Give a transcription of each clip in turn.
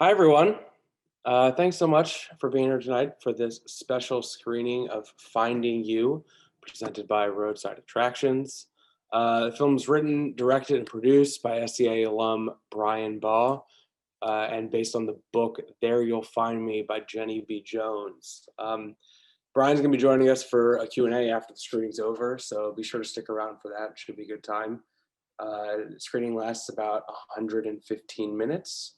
Hi, everyone. Thanks so much for being here tonight for this special screening of Finding You, presented by Roadside Attractions. The film's written, directed, and produced by SCA alum Brian Baugh, and based on the book There You'll Find Me by Jenny B. Jones. Brian's going to be joining us for a Q&A after the screening's over, so be sure to stick around for that. It should be a good time. The screening lasts about 115 minutes.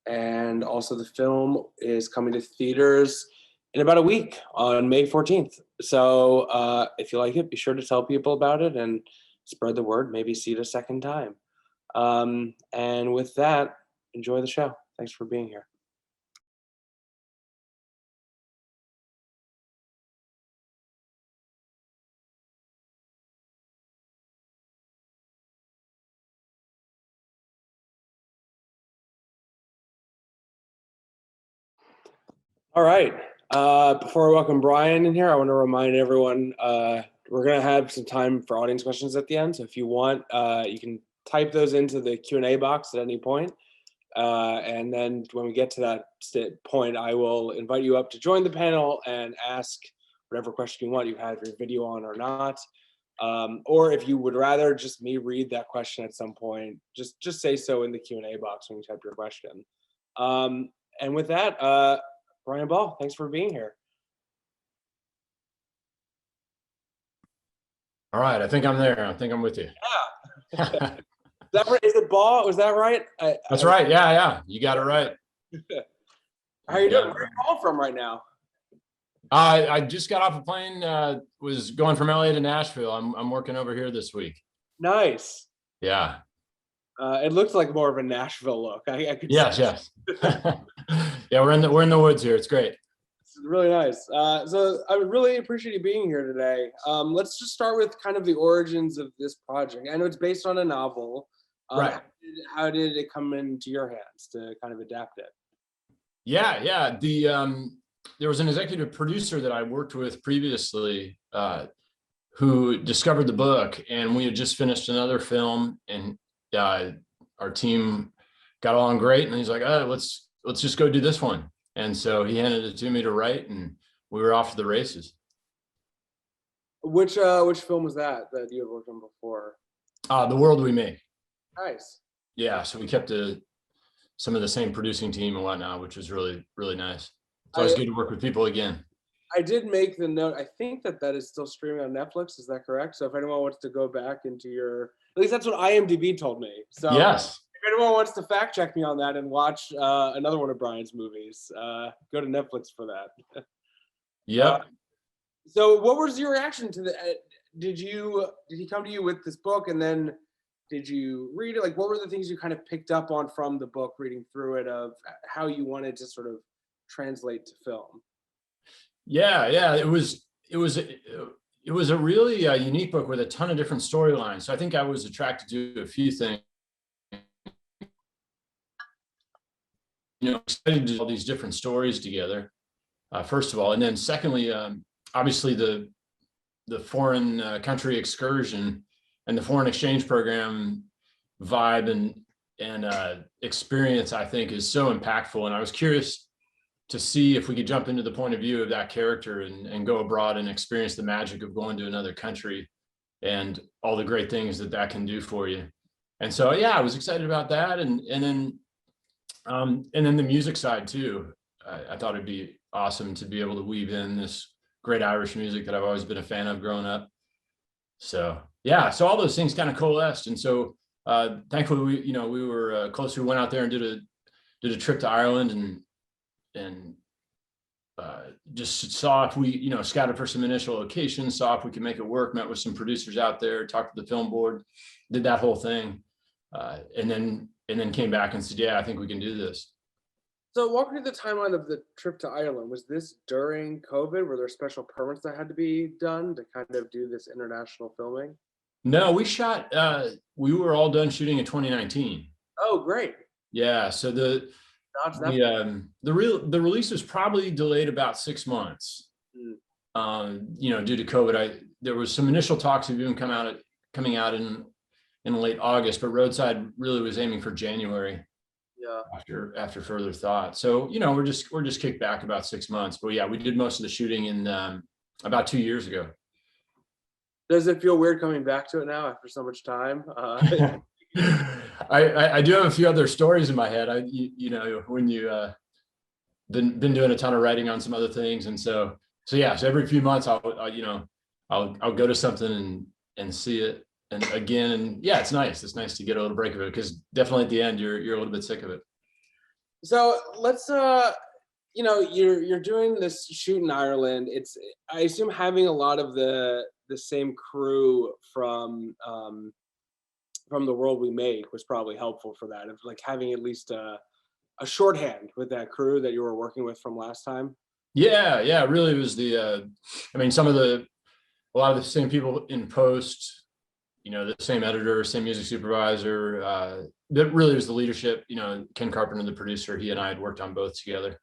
And also the film is coming to theaters in about a week on May 14th. So if you like it, be sure to tell people about it and spread the word, maybe see it a second time. And with that, enjoy the show. Thanks for being here. All right. Before I welcome Brian in here, I want to remind everyone we're going to have some time for audience questions at the end. So if you want, you can type those into the Q&A box at any point. And then when we get to that point, I will invite you up to join the panel and ask whatever question you want. You have your video on or not. Or if you would rather just me read that question at some point, just say so in the Q&A box when you type your question. And with that, Brian Baugh, thanks for being here. All right, I think I'm there. I think I'm with you. Yeah. Is that right? Is it Baugh? Was that right? That's right. Yeah. You got it right. How are you doing? Where are you calling from right now? I just got off a plane, was going from LA to Nashville. I'm working over here this week. Nice. Yeah. It looks like more of a Nashville look. I could Yes. Yeah, we're in the woods here. It's great. It's really nice. So I really appreciate you being here today. Let's just start with kind of the origins of this project. I know it's based on a novel. Right. How did it come into your hands to kind of adapt it? Yeah. There was an executive producer that I worked with previously who discovered the book, and we had just finished another film, and our team got along great, and he's like, let's just go do this one. And so he handed it to me to write, and we were off to the races. Which film was that you had worked on before? The World We Make. Nice. Yeah, so we kept some of the same producing team and whatnot, which was really, really nice. It's always good to work with people again. I did make the note. I think that is still streaming on Netflix. Is that correct? So if anyone wants to go back into at least that's what IMDb told me. So yes. If anyone wants to fact check me on that and watch another one of Brian's movies, go to Netflix for that. Yep. So what was your reaction to the? Did he come to you with this book, and then did you read it? Like, what were the things you kind of picked up on from the book, reading through it, of how you wanted to sort of translate to film? Yeah. It was a really unique book with a ton of different storylines. So I think I was attracted to a few things. Excited to do all these different stories together, first of all, and then secondly, obviously the foreign country excursion and the foreign exchange program vibe and experience, I think, is so impactful. And I was curious to see if we could jump into the point of view of that character and go abroad and experience the magic of going to another country and all the great things that can do for you. And so, yeah, I was excited about that. And then the music side too. I thought it'd be awesome to be able to weave in this great Irish music that I've always been a fan of growing up. So yeah, so all those things kind of coalesced. And so thankfully we were close. We went out there and did a trip to Ireland and just saw if we, scouted for some initial locations, saw if we could make it work, met with some producers out there, talked to the film board, did that whole thing. And then came back and said, yeah, I think we can do this. So walk me through the timeline of the trip to Ireland. Was this during COVID? Were there special permits that had to be done to kind of do this international filming? No, we were all done shooting in 2019. Oh, great. Yeah. So the release was probably delayed about 6 months, due to COVID. There was some initial talks of even coming out in late August, but Roadside really was aiming for January. after further thought. So, you know, we're just kicked back about 6 months, but yeah, we did most of the shooting in about 2 years ago. Does it feel weird coming back to it now after so much time? I do have a few other stories in my head. You know, when you been doing a ton of writing on some other things, and so yeah, so every few months I'll go to something and see it and again, and yeah, it's nice to get a little break of it, because definitely at the end you're a little bit sick of it. So let's you know, you're doing this shoot in Ireland. It's, I assume, having a lot of the same crew from The World We Make was probably helpful for that, of like having at least a shorthand with that crew that you were working with from last time. Yeah, it really was the I mean, a lot of the same people in post, you know, the same editor, same music supervisor. That really was the leadership. You know, Ken Carpenter, the producer, he and I had worked on both together.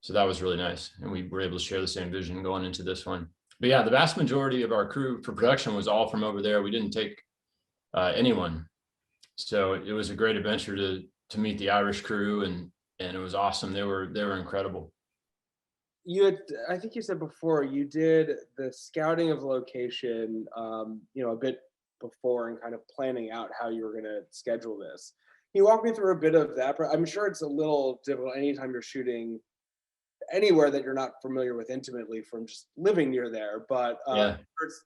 So that was really nice. And we were able to share the same vision going into this one. But yeah, the vast majority of our crew for production was all from over there. We didn't take anyone. So it was a great adventure to meet the Irish crew, and it was awesome. They were incredible. You had, I think you said before, you did the scouting of location, you know, a bit before, and kind of planning out how you were going to schedule this. Can you walk me through a bit of that? I'm sure it's a little difficult anytime you're shooting anywhere that you're not familiar with intimately from just living near there, but Yeah.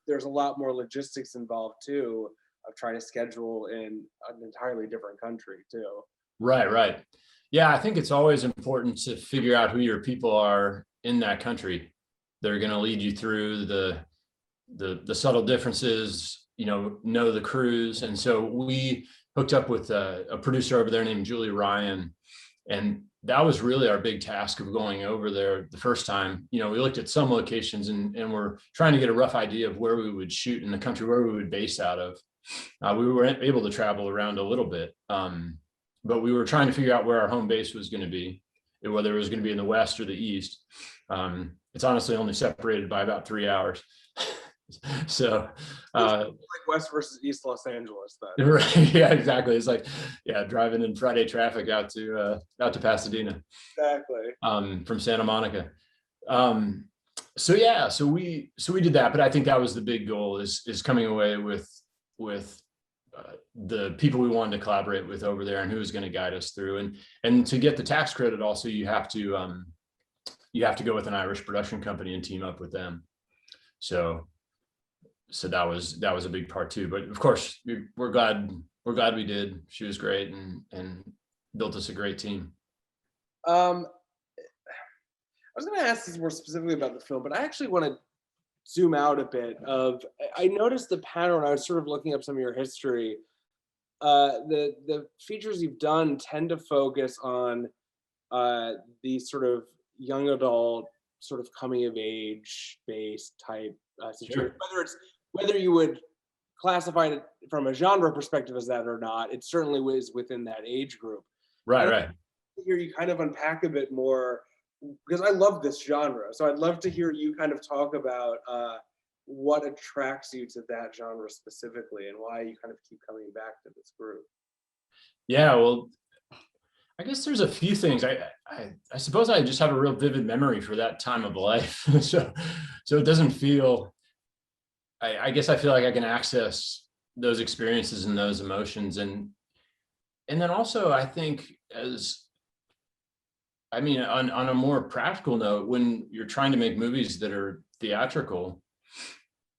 there's a lot more logistics involved too, of trying to schedule in an entirely different country too. Right. Yeah, I think it's always important to figure out who your people are in that country. They're going to lead you through the subtle differences, you know the crews. And so we hooked up with a producer over there named Julie Ryan, and that was really our big task of going over there the first time. You know, we looked at some locations and we're trying to get a rough idea of where we would shoot in the country, where we would base out of. We were able to travel around a little bit, but we were trying to figure out where our home base was going to be, whether it was going to be in the West or the East. It's honestly only separated by about 3 hours. So like West versus East Los Angeles then. Right, yeah, exactly. It's like, yeah, driving in Friday traffic out to Pasadena. Exactly. From Santa Monica. So yeah, so we did that, but I think that was the big goal, is coming away with the people we wanted to collaborate with over there, and who was going to guide us through. And to get the tax credit, also you have to go with an Irish production company and team up with them. So that was a big part too. But of course, we're glad we did. She was great and built us a great team. I was going to ask this more specifically about the film, but I actually want to zoom out a bit. I noticed the pattern when I was sort of looking up some of your history. The features you've done tend to focus on these sort of young adult, sort of coming of age based type situation. Sure. Whether you would classify it from a genre perspective as that or not, it certainly was within that age group. Right. Here you kind of unpack a bit more, because I love this genre. So I'd love to hear you kind of talk about what attracts you to that genre specifically, and why you kind of keep coming back to this group. Yeah, well, I guess there's a few things. I suppose I just have a real vivid memory for that time of life. so it doesn't feel, I guess I feel like I can access those experiences and those emotions. And then also I think, on a more practical note, when you're trying to make movies that are theatrical,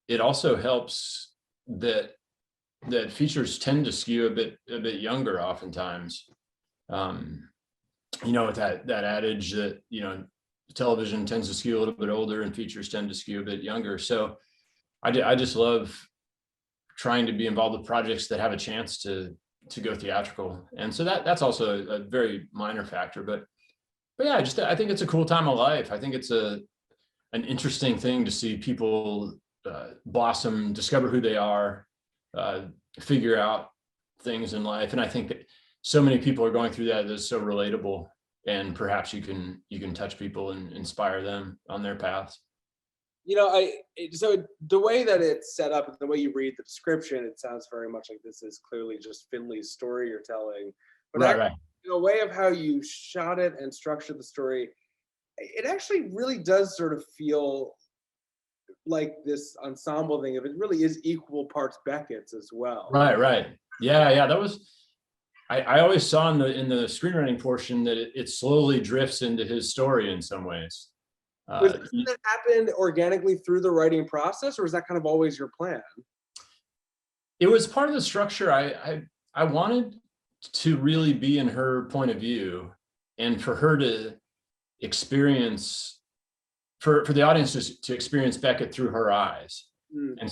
it also helps that features tend to skew a bit younger oftentimes. With that adage that, television tends to skew a little bit older and features tend to skew a bit younger. So I just love trying to be involved with projects that have a chance to go theatrical. And so that's also a very minor factor, but yeah, I think it's a cool time of life. I think it's an interesting thing to see people blossom, discover who they are, figure out things in life. And I think that so many people are going through that. That's so relatable, and perhaps you can touch people and inspire them on their paths. So the way that it's set up, the way you read the description, it sounds very much like this is clearly just Finley's story you're telling. But Right. in a way of how you shot it and structured the story, it actually really does sort of feel like this ensemble thing. If it really is equal parts Beckett's as well. Right. Yeah. That was, I always saw in the screenwriting portion that it slowly drifts into his story in some ways. Was this something that happened organically through the writing process, or was that kind of always your plan? It was part of the structure. I wanted to really be in her point of view, and for her to experience, for the audience to experience Beckett through her eyes. And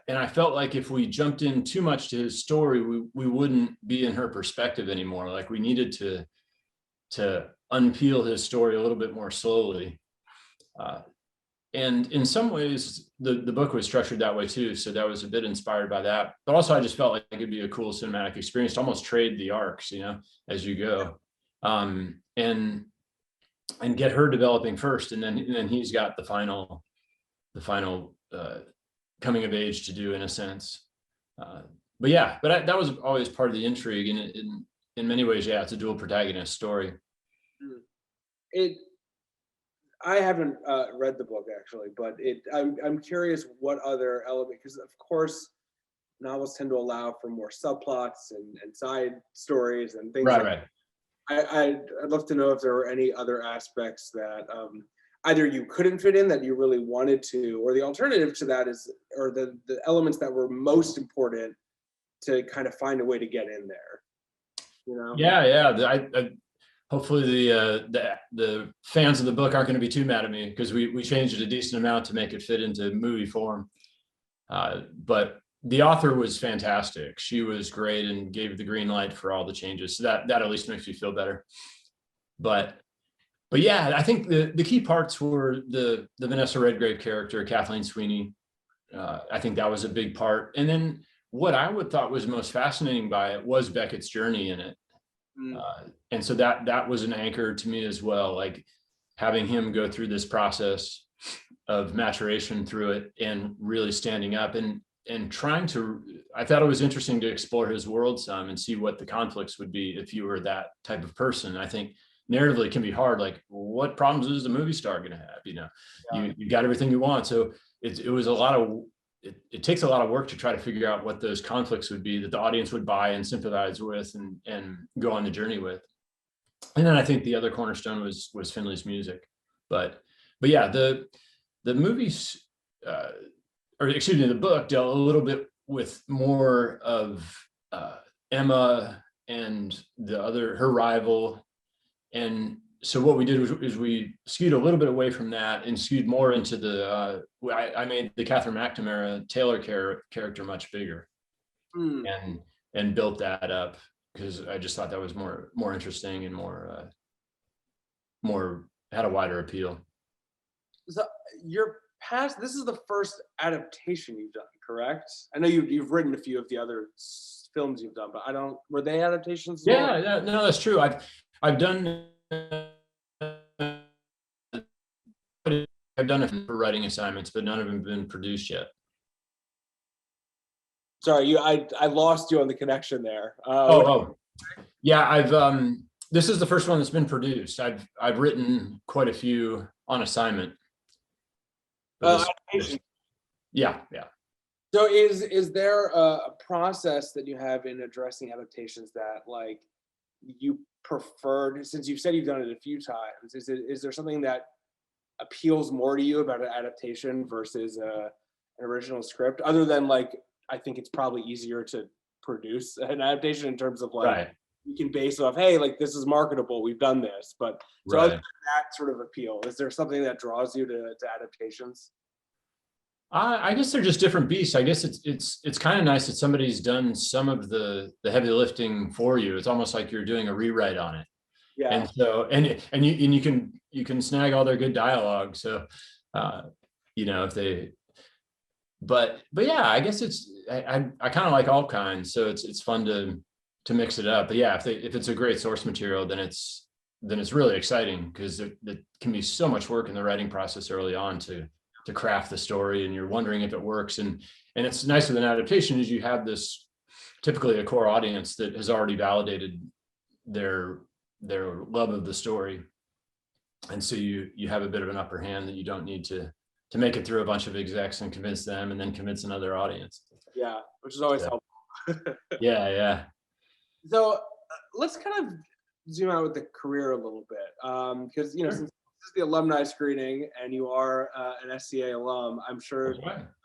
and I felt like if we jumped in too much to his story, we wouldn't be in her perspective anymore. Like we needed to unpeel his story a little bit more slowly. And in some ways, the book was structured that way too. So that was a bit inspired by that. But also I just felt like it'd be a cool cinematic experience to almost trade the arcs, as you go. And get her developing first. And then he's got the final coming of age to do, in a sense. But that was always part of the intrigue. And in many ways, yeah, it's a dual protagonist story. I haven't read the book actually, but I'm curious what other element, because of course novels tend to allow for more subplots and side stories and things. Right. I'd love to know if there were any other aspects that either you couldn't fit in that you really wanted to, or the alternative to that is, or the elements that were most important to kind of find a way to get in there. Yeah. Hopefully the fans of the book aren't going to be too mad at me, because we changed it a decent amount to make it fit into movie form. But the author was fantastic. She was great and gave the green light for all the changes. So that at least makes me feel better. But yeah, I think the key parts were the Vanessa Redgrave character, Kathleen Sweeney. I think that was a big part. And then what I thought was most fascinating by it was Beckett's journey in it. And so that was an anchor to me as well, like having him go through this process of maturation through it and really standing up and trying to, I thought it was interesting to explore his world some and see what the conflicts would be if you were that type of person. I think narratively it can be hard, like what problems is the movie star going to have? You got everything you want. So it was a lot of, it takes a lot of work to try to figure out what those conflicts would be that the audience would buy and sympathize with and go on the journey with. And then I think the other cornerstone was Finley's music. But yeah, the movies, the book dealt a little bit with more of Emma and her rival. And so what we did is we skewed a little bit away from that and skewed more into I made the Catherine McNamara Taylor character much bigger and built that up, because I just thought that was more interesting and more had a wider appeal. So this is the first adaptation you've done, correct? I know you've written a few of the other films you've done, but were they adaptations? Yeah, no, that's true. I've done it for writing assignments, but none of them have been produced yet. Sorry, I lost you on the connection there. Yeah, this is the first one that's been produced. I've written quite a few on assignment. Yeah. So is there a process that you have in addressing adaptations that like you preferred, since you've said you've done it a few times? Is there something that appeals more to you about an adaptation versus an original script, other than like, I think it's probably easier to produce an adaptation in terms of like, right, you can base off, hey, like this is marketable, we've done this. But so other than that sort of appeal, is there something that draws you to adaptations? I guess they're just different beasts. I guess it's kind of nice that somebody's done some of the heavy lifting for you. It's almost like you're doing a rewrite on it. Yeah. And so you can snag all their good dialogue. So if they, but yeah, I guess I kind of like all kinds. So it's fun to mix it up. But yeah, if it's a great source material, then it's really exciting, because there can be so much work in the writing process early on to craft the story, and you're wondering if it works. And it's nice with an adaptation is you have this typically a core audience that has already validated their love of the story. And so you have a bit of an upper hand that you don't need to make it through a bunch of execs and convince them and then convince another audience. Yeah, which is always helpful. Yeah. So let's kind of zoom out with the career a little bit, because since this is the alumni screening and you are an SCA alum, I'm sure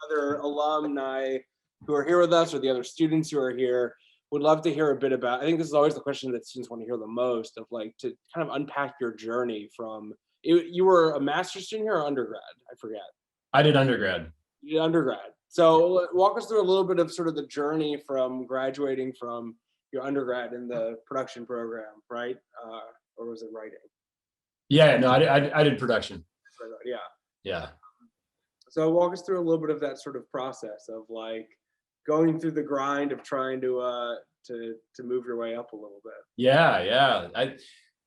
other alumni who are here with us or the other students who are here would love to hear a bit about. I think this is always the question that students want to hear the most, of like to kind of unpack your journey from. You were a master's student here or undergrad? I forget. I did undergrad. You did undergrad. So walk us through a little bit of sort of the journey from graduating from your undergrad in the production program, right? Or was it writing? Yeah, no, I did production. Yeah. So walk us through a little bit of that sort of process of like going through the grind of trying to move your way up a little bit. Yeah.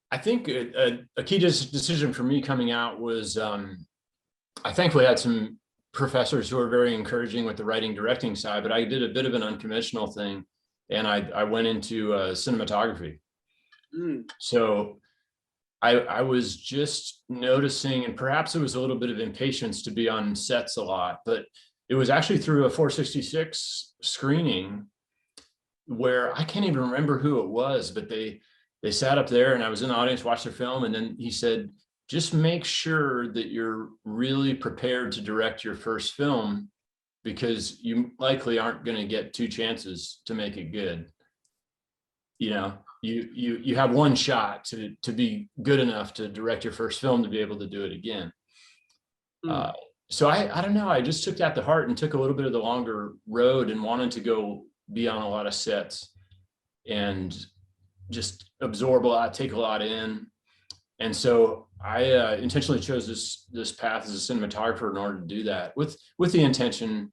I think a key decision for me coming out was I thankfully had some professors who were very encouraging with the writing directing side, but I did a bit of an unconventional thing, and I went into cinematography. So I was just noticing, and perhaps it was a little bit of impatience to be on sets a lot, but it was actually through a 466 screening where I can't even remember who it was, but they sat up there and I was in the audience, watched their film, and then he said, just make sure that you're really prepared to direct your first film, because you likely aren't going to get two chances to make it good. You have one shot to be good enough to direct your first film to be able to do it again. So I don't know, I just took that to heart and took a little bit of the longer road and wanted to go be on a lot of sets and just absorb a lot, take a lot in. And so I intentionally chose this path as a cinematographer in order to do that, with the intention,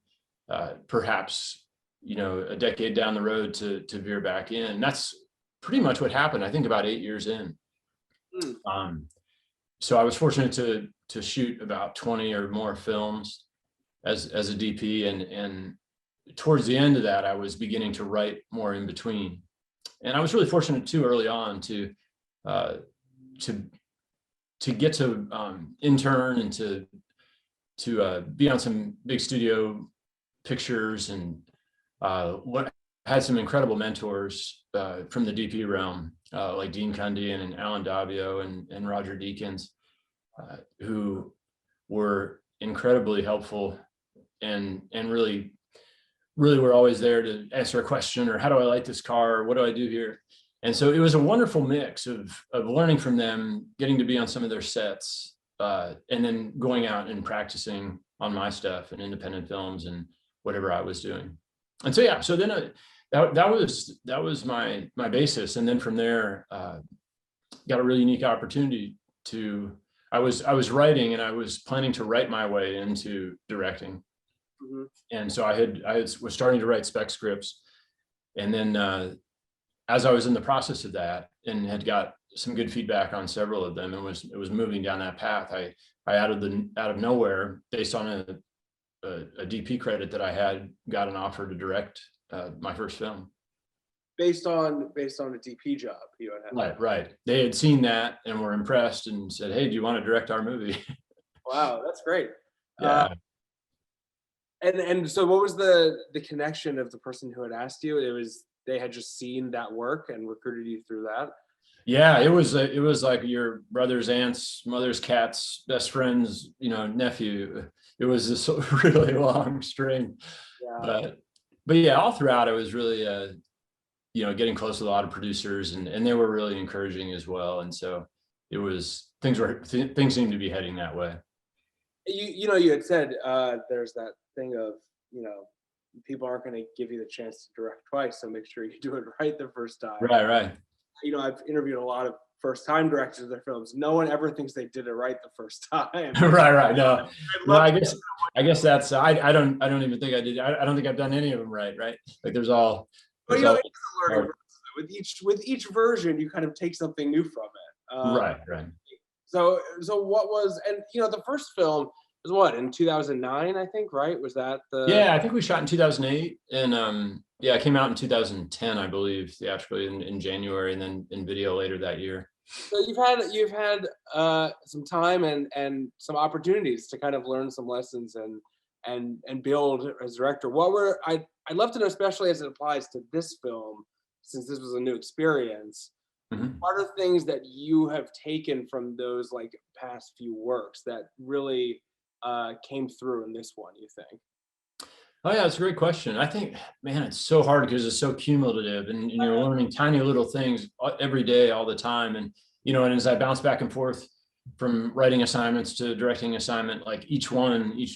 perhaps, a decade down the road to veer back in. And that's pretty much what happened, I think, about 8 years in. So I was fortunate to shoot about 20 or more films as a DP, and towards the end of that, I was beginning to write more in between. And I was really fortunate too early on to get to intern and to be on some big studio pictures, and had some incredible mentors from the DP realm, like Dean Cundian and Alan Davio and Roger Deakins, who were incredibly helpful and really were always there to answer a question, or how do I light this car, or what do I do here? And so it was a wonderful mix of learning from them, getting to be on some of their sets, and then going out and practicing on my stuff and independent films and whatever I was doing. And so, yeah, so then that was my basis. And then from there, got a really unique opportunity I was writing, and I was planning to write my way into directing. And so I was starting to write spec scripts. And then as I was in the process of that and had got some good feedback on several of them and was moving down that path, I out of nowhere, based on a DP credit that I had, got an offer to direct my first film. Based on a DP job you had. Right. They had seen that and were impressed and said, "Hey, do you want to direct our movie?" Wow, that's great. Yeah. And so what was the connection of the person who had asked you? They had just seen that work and recruited you through that? Yeah, it was like your brother's aunt's mother's cat's best friend's nephew. It was this really long string. Yeah. But yeah, all throughout it was really getting close with a lot of producers, and they were really encouraging as well. And so it was things seemed to be heading that way. You had said there's that thing of people aren't going to give you the chance to direct twice, so make sure you do it right the first time. Right. I've interviewed a lot of first-time directors of their films. No one ever thinks they did it right the first time. Right. No, I guess that's I don't even think I did. I don't think I've done any of them right. Like there's all. But it's a learning process. With each version, you kind of take something new from it. Right. So what was, and the first film, was what, in 2009, I think, right? Was that the? Yeah, I think we shot in 2008, and yeah, it came out in 2010, I believe, theatrically in January, and then in video later that year. So you've had some time and some opportunities to kind of learn some lessons and build as a director. What were I'd love to know, especially as it applies to this film, since this was a new experience. Mhm. What are things that you have taken from those like past few works that really came through in this one, you think? Oh yeah, it's a great question. I think, man, it's so hard because it's so cumulative, and you're learning tiny little things every day, all the time. And and as I bounce back and forth from writing assignments to directing assignment, like each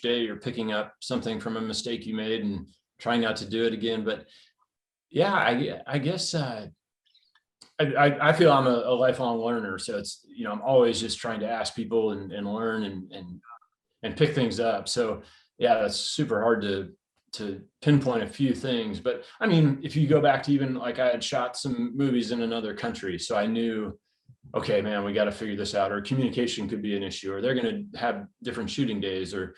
day, you're picking up something from a mistake you made and trying not to do it again. But yeah, I guess I feel I'm a lifelong learner, so it's I'm always just trying to ask people and learn and pick things up. So yeah, that's super hard to pinpoint a few things. But I mean, if you go back to even like I had shot some movies in another country, so I knew, okay, man, we got to figure this out. Or communication could be an issue, or they're going to have different shooting days, or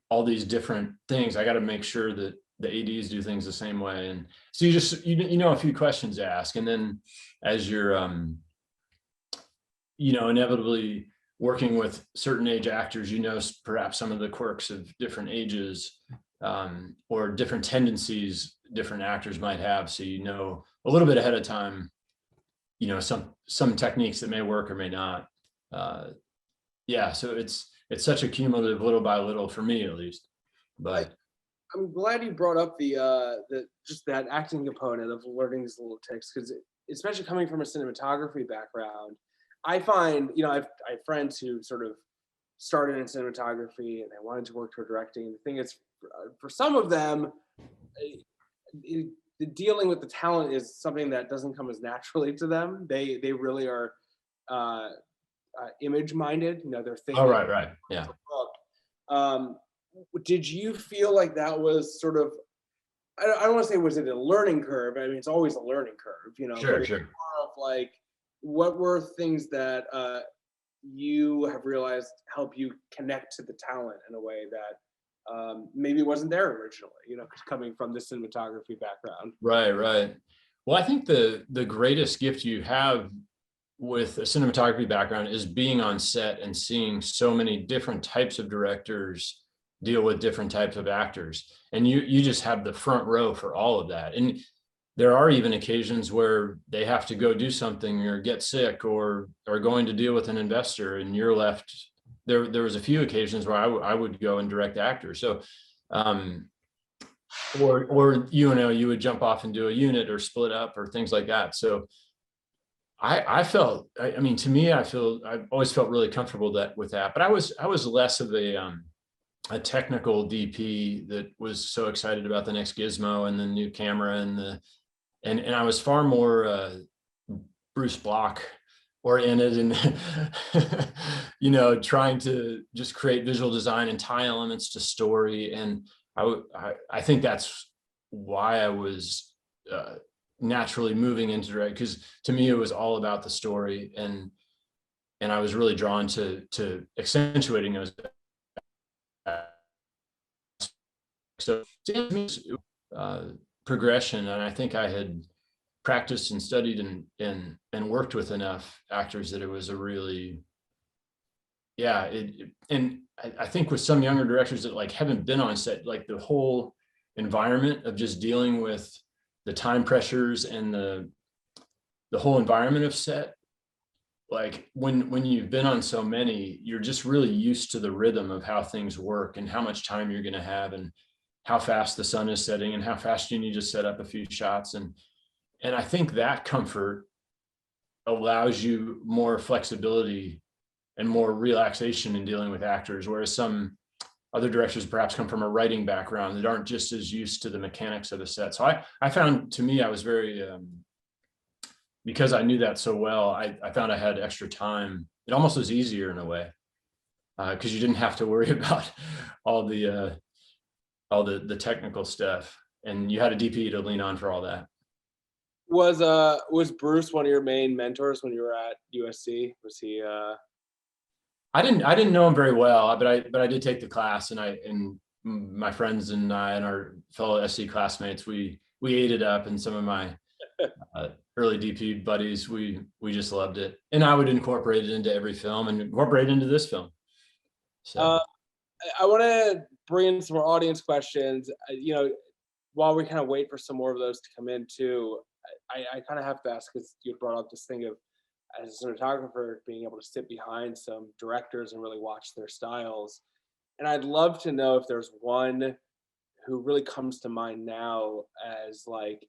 all these different things. I got to make sure that the ADs do things the same way. And so you just a few questions to ask, and then as you're inevitably working with certain age actors, perhaps some of the quirks of different ages, or different tendencies different actors might have. So a little bit ahead of time, some techniques that may work or may not. Yeah, so it's such a cumulative, little by little, for me at least. But I'm glad you brought up the just that acting component of learning these little ticks, because especially coming from a cinematography background, I find I have friends who sort of started in cinematography and they wanted to work toward directing. The thing is, for some of them, the dealing with the talent is something that doesn't come as naturally to them. They really are image minded. They're oh, thinking. right, yeah. Um, did you feel like that was sort of, I don't want to say was it a learning curve? I mean, it's always a learning curve, but Sure, it's sure. more of like, what were things that you have realized help you connect to the talent in a way that maybe wasn't there originally, coming from the cinematography background? Right. Well, I think the greatest gift you have with a cinematography background is being on set and seeing so many different types of directors deal with different types of actors, and you just have the front row for all of that. And there are even occasions where they have to go do something or get sick or are going to deal with an investor, and you're left there. There was a few occasions where I would go and direct actors. So or you would jump off and do a unit or split up or things like that. So I felt, I mean, to me, I've always felt really comfortable with that, but I was less of a technical DP that was so excited about the next gizmo and the new camera and I was far more Bruce Block oriented and trying to just create visual design and tie elements to story. And I think that's why I was naturally moving into direct, because to me it was all about the story, and I was really drawn to accentuating those. So progression, and I think I had practiced and studied and worked with enough actors that it was a really, yeah. And I think with some younger directors that like haven't been on set, like the whole environment of just dealing with the time pressures and the whole environment of set, like when you've been on so many, you're just really used to the rhythm of how things work and how much time you're going to have and how fast the sun is setting and how fast you need to set up a few shots. And I think that comfort allows you more flexibility and more relaxation in dealing with actors, whereas some other directors perhaps come from a writing background that aren't just as used to the mechanics of the set. So I found, to me, I was very, because I knew that so well, I found I had extra time. It almost was easier in a way, because you didn't have to worry about all the technical stuff, and you had a DP to lean on for all that. Was Bruce one of your main mentors when you were at USC? Was he I didn't know him very well, but I did take the class, and my friends and I and our fellow SC classmates, we ate it up, and some of my early DP buddies, we just loved it, and I would incorporate it into every film and incorporate it into this film. So I want to bring in some more audience questions. While we kind of wait for some more of those to come in too, I kind of have to ask, because you brought up this thing of, as a cinematographer, being able to sit behind some directors and really watch their styles. And I'd love to know if there's one who really comes to mind now as like,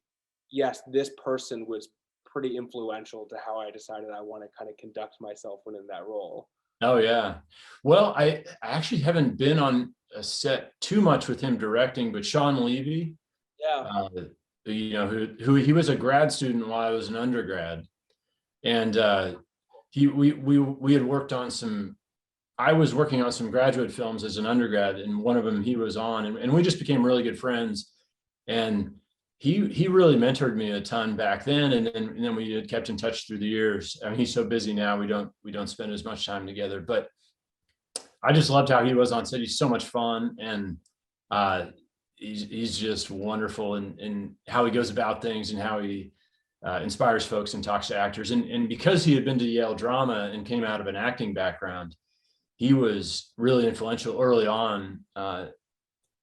yes, this person was pretty influential to how I decided I want to kind of conduct myself when in that role. oh yeah, well, I actually haven't been on a set too much with him directing, but Sean Levy, Yeah. who he was a grad student while I was an undergrad, and we had worked on some. I was working on some graduate films as an undergrad, and one of them he was on, and we just became really good friends. And he really mentored me a ton back then, and then we had kept in touch through the years. I mean, he's so busy now, we don't spend as much time together, but I just loved how he was on set. He's so much fun, and he's just wonderful in how he goes about things and how he inspires folks and talks to actors. And because he had been to Yale Drama and came out of an acting background, he was really influential early on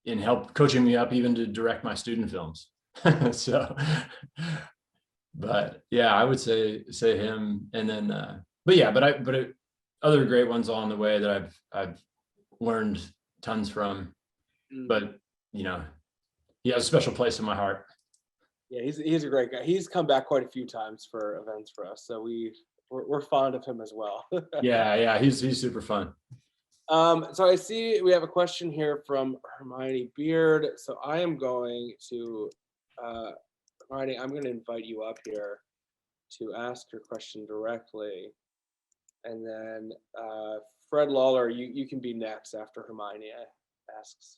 in coaching me up even to direct my student films. So, but yeah, I would say him, and then but other great ones along the way that I've learned tons from. But he has a special place in my heart. Yeah, he's a great guy. He's come back quite a few times for events for us, so we're fond of him as well. Yeah, he's super fun. So I see we have a question here from Hermione Beard. So I am going to Hermione, I'm going to invite you up here to ask your question directly, and then Fred Lawler, you can be next after Hermione asks.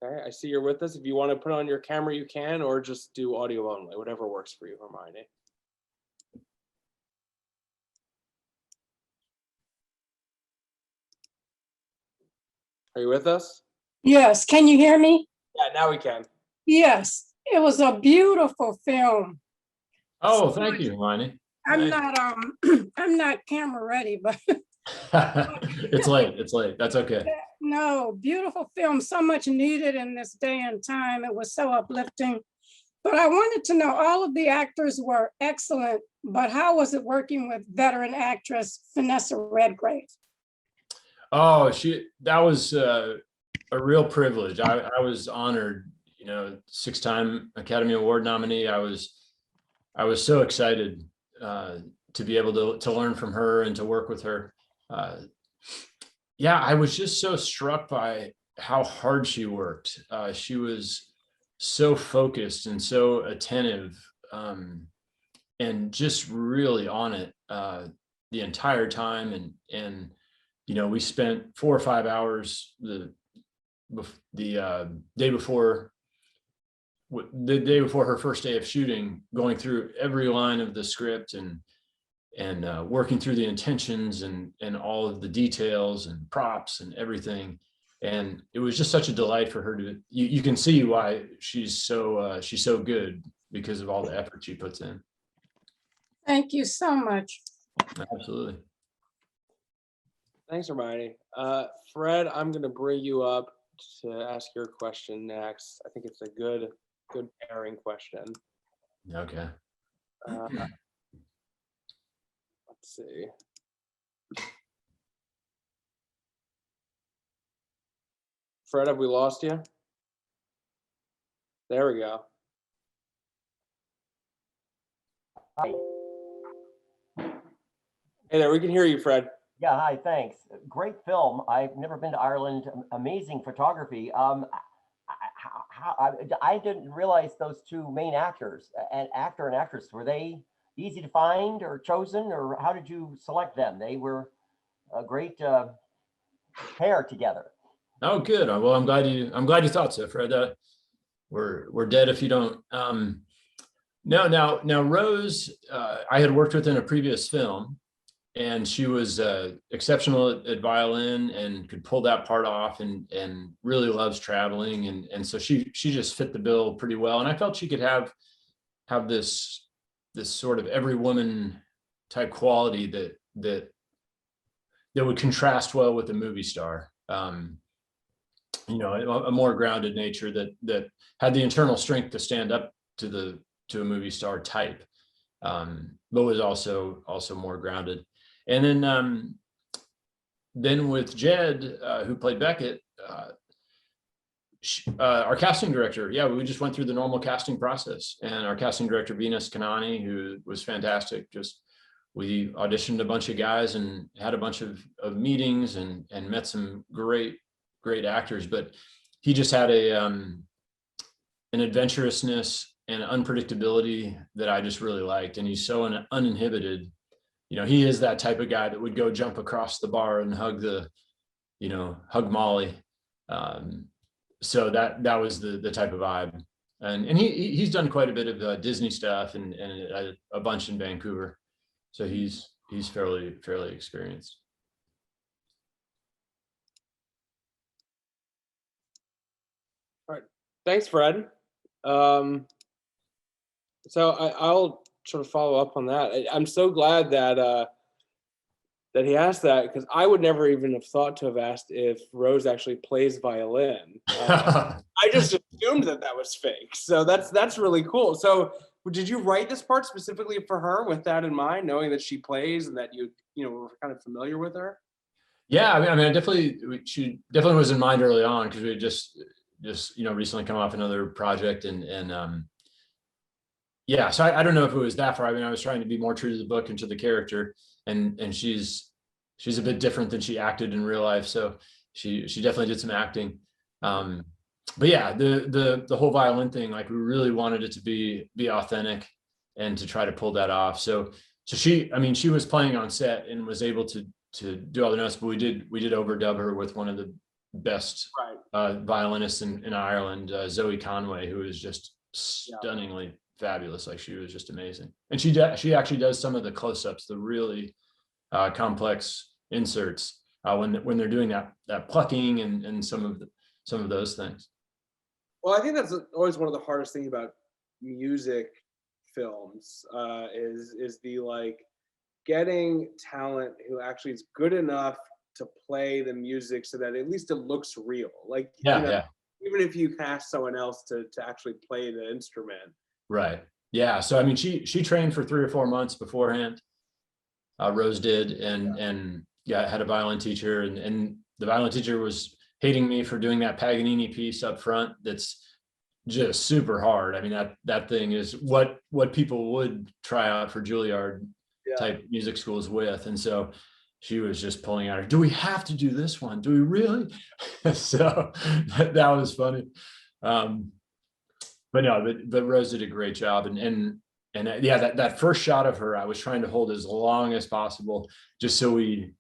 Okay, I see you're with us. If you want to put on your camera, you can, or just do audio only, whatever works for you, Hermione. Are you with us? Yes. Can you hear me? Yeah, now we can. Yes. It was a beautiful film. Oh, thank you, Hermione. I'm Nice. not I'm not camera ready, but It's late. That's okay. no, beautiful film, so much needed in this day and time. It was so uplifting. But I wanted to know, all of the actors were excellent, but how was it working with veteran actress Vanessa Redgrave? Oh, that was a real privilege. I was honored, 6-time Academy Award nominee. I was so excited to be able to learn from her and to work with her. Yeah, I was just so struck by how hard she worked. She was so focused and so attentive, and just really on it the entire time. And we spent 4 or 5 hours the day before her first day of shooting, going through every line of the script and working through the intentions and all of the details and props and everything. And it was just such a delight for her you can see why she's so good, because of all the effort she puts in. Thank you so much. Absolutely. Thanks, Hermione. Fred, I'm going to bring you up to ask your question next. I think it's a good pairing question. Okay. Let's see. Fred, have we lost you? There we go. Hi. Hey there, we can hear you, Fred. Yeah, hi, thanks. Great film. I've never been to Ireland. Amazing photography. I didn't realize those two main actors, an actor and actress, were they easy to find or chosen, or how did you select them? They were a great pair together. Oh, good. Well, I'm glad you thought so, Fred. We're dead if you don't. No, now Rose, I had worked with in a previous film, and she was exceptional at violin and could pull that part off, and really loves traveling, and so she just fit the bill pretty well. And I felt she could have this sort of every woman type quality that would contrast well with a movie star. You know, a more grounded nature that had the internal strength to stand up to a movie star type, but was also more grounded. And then with Jed, who played Beckett, our casting director, we just went through the normal casting process, and our casting director, Venus Kanani, who was fantastic. We auditioned a bunch of guys and had a bunch of meetings and met some great actors, but he just had an adventurousness and unpredictability that I just really liked. And he's so uninhibited. You know, he is that type of guy that would go jump across the bar and hug Molly. So that was the type of vibe. And he's done quite a bit of Disney stuff and a bunch in Vancouver. So he's fairly experienced. All right, thanks, Fred. So I'll sort of follow up on that. I'm so glad that he asked that, because I would never even have thought to have asked if Rose actually plays violin. I just assumed that was fake. So that's really cool. So did you write this part specifically for her with that in mind, knowing that she plays and that you were kind of familiar with her? Yeah, I mean, she definitely was in mind early on, because we had just recently come off another project, and yeah, so I don't know if it was that far. I mean, I was trying to be more true to the book and to the character, and she's a bit different than she acted in real life, so she definitely did some acting. But yeah, the whole violin thing, like, we really wanted it to be authentic and to try to pull that off. So she was playing on set and was able to do all the notes, but we did overdub her with one of the best violinists in Ireland, Zoe Conway, who is just stunningly fabulous. Like, she was just amazing. And she actually does some of the close-ups, the really complex inserts, when they're doing that plucking and some of those things. Well, I think that's always one of the hardest things about music films, is the, like, getting talent who actually is good enough to play the music so that at least it looks real. Like, even if you cast someone else to actually play the instrument. Right. Yeah. So, I mean, she trained for 3 or 4 months beforehand. Rose did, and had a violin teacher, and the violin teacher was hating me for doing that Paganini piece up front. That's just super hard. I mean, that thing is what people would try out for Juilliard type music schools with. And so she was just pulling out her, do we have to do this one? Do we really? So that was funny. But Rose did a great job. And that first shot of her, I was trying to hold as long as possible, just so we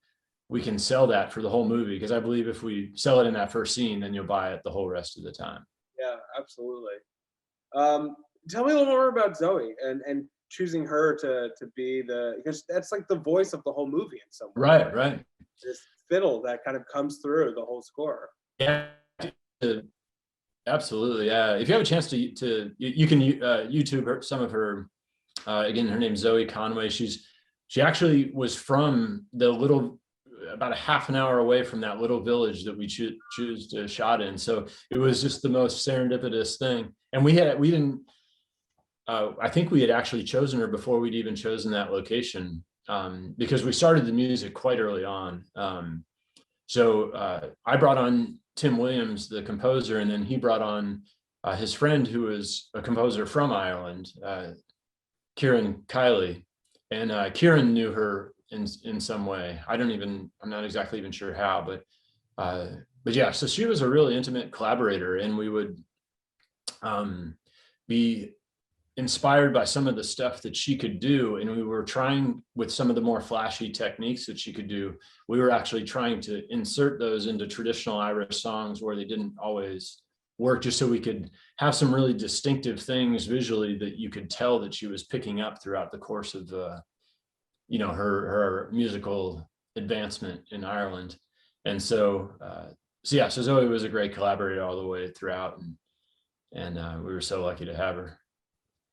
can sell that for the whole movie. Because I believe if we sell it in that first scene, then you'll buy it the whole rest of the time. Yeah, absolutely. Tell me a little more about Zoe and choosing her to be because that's like the voice of the whole movie in some way. Right. This fiddle that kind of comes through the whole score. Yeah, absolutely. Yeah, if you have a chance to you can YouTube some of her. Again, her name's Zoe Conway. She actually was from about a half an hour away from that little village that we choose to shot in. So it was just the most serendipitous thing. And I think we had actually chosen her before we'd even chosen that location, because we started the music quite early on. So I brought on Tim Williams, the composer, and then he brought on his friend who was a composer from Ireland, Kieran Kiley. And Kieran knew her in some way. I'm not exactly even sure how, but yeah, so she was a really intimate collaborator, and we would be inspired by some of the stuff that she could do. And we were trying, with some of the more flashy techniques that she could do, we were actually trying to insert those into traditional Irish songs where they didn't always work just so we could have some really distinctive things visually that you could tell that she was picking up throughout the course of you know, her musical advancement in Ireland. And so yeah, so Zoe was a great collaborator all the way throughout, and we were so lucky to have her.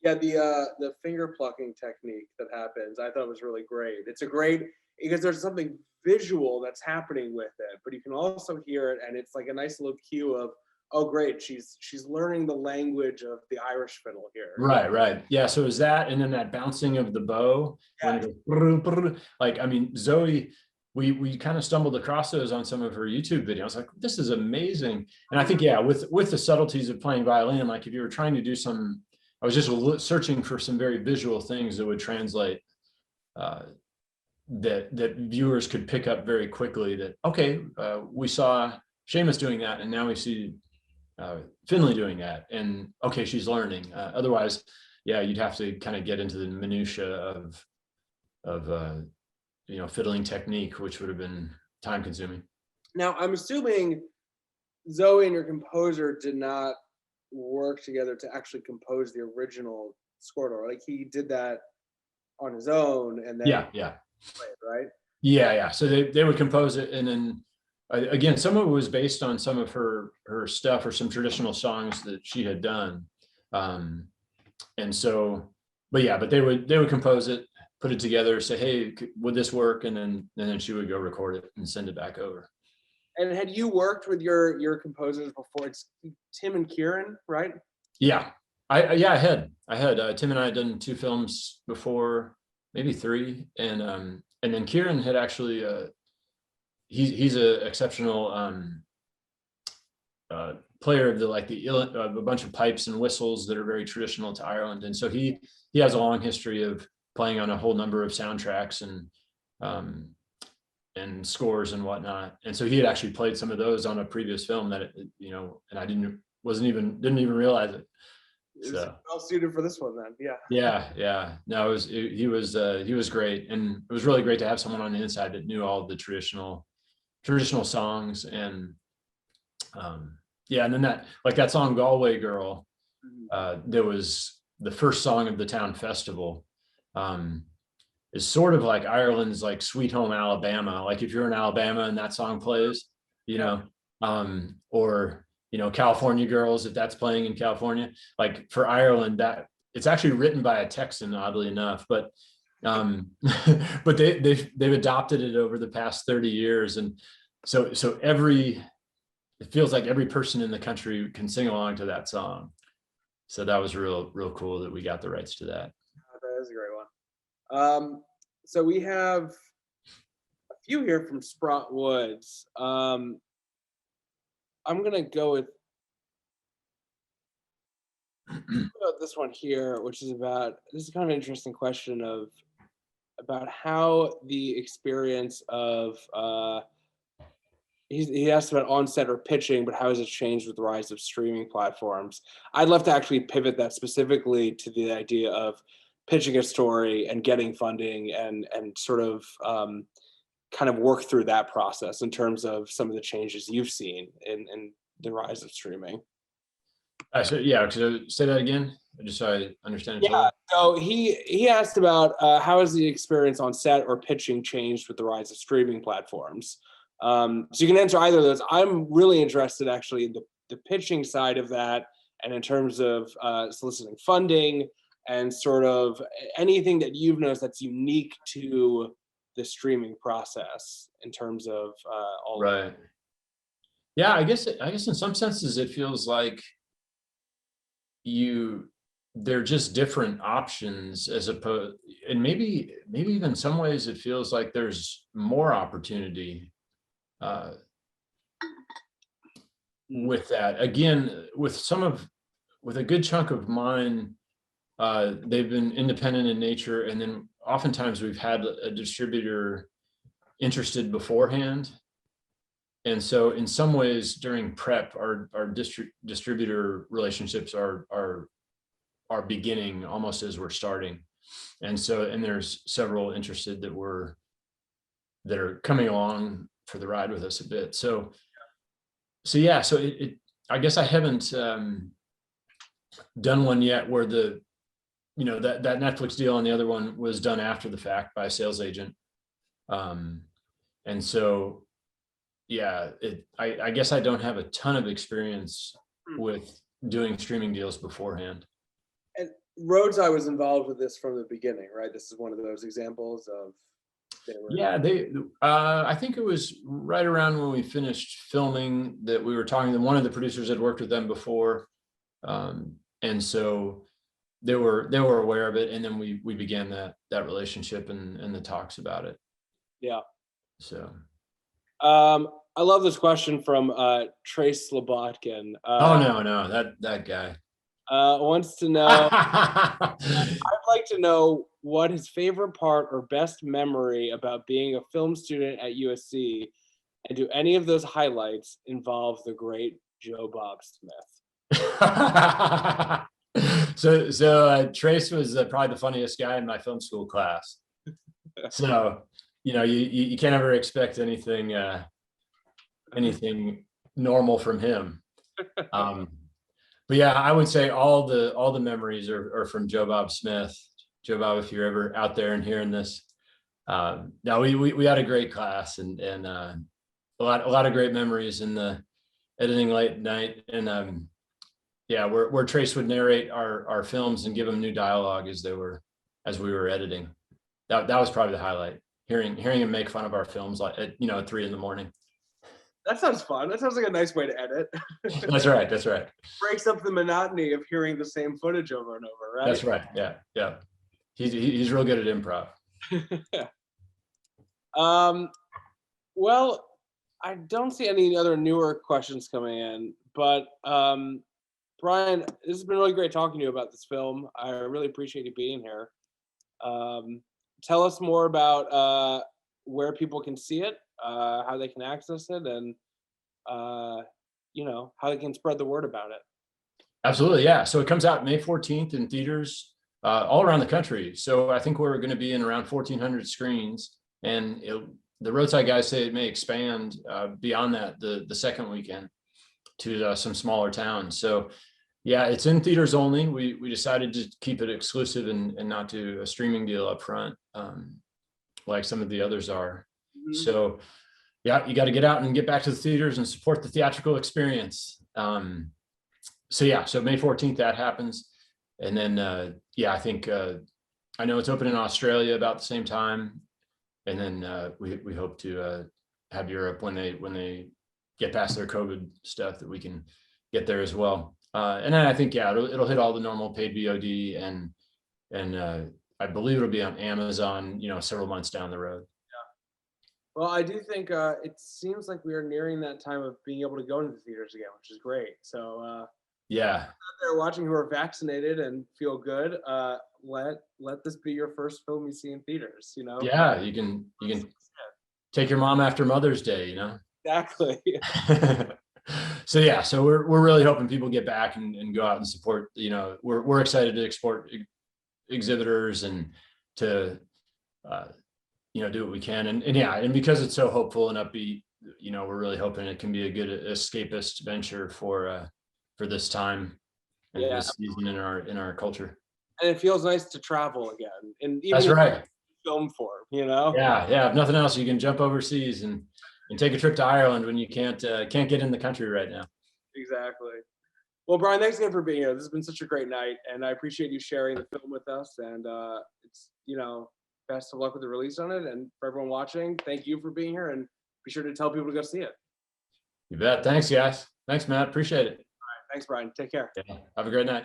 Yeah, the finger plucking technique that happens, I thought was really great. It's a great, because there's something visual that's happening with it, but you can also hear it, and it's like a nice little cue of, oh great, she's learning the language of the Irish fiddle here. Right. Yeah, so it was that, and then that bouncing of the bow, when it goes, brr, brr, like, I mean, Zoe, we kind of stumbled across those on some of her YouTube videos. Like, this is amazing. And I think, yeah, with the subtleties of playing violin, like if you were trying to do some, I was just searching for some very visual things that would translate, that viewers could pick up very quickly, that, okay, we saw Seamus doing that, and now we see Finley doing that, and okay, she's learning. Otherwise, yeah, you'd have to kind of get into the minutia of you know, fiddling technique, which would have been time consuming. Now, I'm assuming Zoe and your composer did not work together to actually compose the original score, like he did that on his own, and then Yeah, played, right? Yeah. So they would compose it, and then again, some of it was based on some of her stuff, or some traditional songs that she had done, and so, but they would compose it, put it together, say, hey, would this work, and then she would go record it and send it back over. And had you worked with your composers before? It's Tim and Kieran, right? Yeah, I had Tim and I had done 2 films before, maybe 3, and then Kieran had actually he's an exceptional player of a bunch of pipes and whistles that are very traditional to Ireland, and so he has a long history of playing on a whole number of soundtracks and scores and whatnot, and so he had actually played some of those on a previous film that, you know, and I didn't even realize it. So well suited for this one then. Yeah. No, he was great, and it was really great to have someone on the inside that knew all the traditional songs, and yeah, and then that song Galway Girl, there was the first song of the town festival, is sort of like Ireland's like Sweet Home Alabama. Like if you're in Alabama and that song plays, you know, or, you know, California Girls, if that's playing in California, like for Ireland, that it's actually written by a Texan, oddly enough, but but they've adopted it over the past 30 years, and so it feels like every person in the country can sing along to that song. So that was real cool that we got the rights to that. That is a great one. So we have a few here from Sprott Woods. I'm gonna go with this one here, which is this is kind of an interesting question about how the experience of he asked about onset or pitching, but how has it changed with the rise of streaming platforms? I'd love to actually pivot that specifically to the idea of pitching a story and getting funding and sort of kind of work through that process in terms of some of the changes you've seen in the rise of streaming. So say that again, just so I understand. Yeah, so he asked about how has the experience on set or pitching changed with the rise of streaming platforms? So you can answer either of those. I'm really interested actually in the pitching side of that, and in terms of soliciting funding and sort of anything that you've noticed that's unique to the streaming process in terms of all right. of that. Yeah, I guess in some senses it feels like they're just different options, as opposed, and maybe even in some ways it feels like there's more opportunity with that. Again, with a good chunk of mine, they've been independent in nature, and then oftentimes we've had a distributor interested beforehand. And so in some ways during prep, our distributor relationships are beginning almost as we're starting. And there's several interested that are coming along for the ride with us a bit. So I guess I haven't done one yet where that Netflix deal and the other one was done after the fact by a sales agent. And so, yeah, I guess I don't have a ton of experience with doing streaming deals beforehand. And Rhodes, I was involved with this from the beginning, right? This is one of those examples of. Yeah, I think it was right around when we finished filming that we were talking to one of the producers had worked with them before. And so they were aware of it. And then we began that relationship and the talks about it. Yeah. So. I love this question from Trace Slobotkin. Oh, no, that guy. Wants to know, I'd like to know what his favorite part or best memory about being a film student at USC, and do any of those highlights involve the great Joe Bob Smith? So Trace was probably the funniest guy in my film school class. So, you can't ever expect anything normal from him. But yeah, I would say all the memories are from Joe Bob Smith. Joe Bob, if you're ever out there and hearing this, now we had a great class and a lot of great memories in the editing late at night. And yeah, where Trace would narrate our films and give them new dialogue as we were editing. That was probably the highlight. Hearing him make fun of our films at 3 a.m. That sounds fun. That sounds like a nice way to edit. That's right. Breaks up the monotony of hearing the same footage over and over, right? That's right. Yeah. He's real good at improv. Well, I don't see any other newer questions coming in, but Brian, this has been really great talking to you about this film. I really appreciate you being here. Tell us more about where people can see it, how they can access it, and how they can spread the word about it. Absolutely, yeah. So it comes out May 14th in theaters all around the country. So I think we're going to be in around 1,400 screens, and the roadside guys say it may expand beyond that the second weekend to some smaller towns. So yeah, it's in theaters only. We decided to keep it exclusive and not do a streaming deal up front like some of the others are. Mm-hmm. So yeah, you got to get out and get back to the theaters and support the theatrical experience. So May 14th that happens. And then, I think, I know it's open in Australia about the same time. And then we hope to have Europe when they get past their COVID stuff that we can get there as well. And then I think, it'll hit all the normal paid VOD and I believe it'll be on Amazon, several months down the road. Well, I do think it seems like we are nearing that time of being able to go into the theaters again, which is great. So out there watching who are vaccinated and feel good, let this be your first film you see in theaters. Yeah, you can take your mom after Mother's Day. Exactly. So we're really hoping people get back and go out and support. We're excited to export exhibitors and to do what we can, and because it's so hopeful and upbeat, we're really hoping it can be a good escapist venture for this time and this season in our culture. And it feels nice to travel again, and even that's right. Film form, Yeah. If nothing else, you can jump overseas and take a trip to Ireland when you can't get in the country right now. Exactly. Well, Brian, thanks again for being here. This has been such a great night, and I appreciate you sharing the film with us. And it's best of luck with the release on it. And for everyone watching, thank you for being here, and be sure to tell people to go see it. You bet. Thanks, guys. Thanks, Matt. Appreciate it. All right. Thanks, Brian. Take care. Yeah. Have a great night.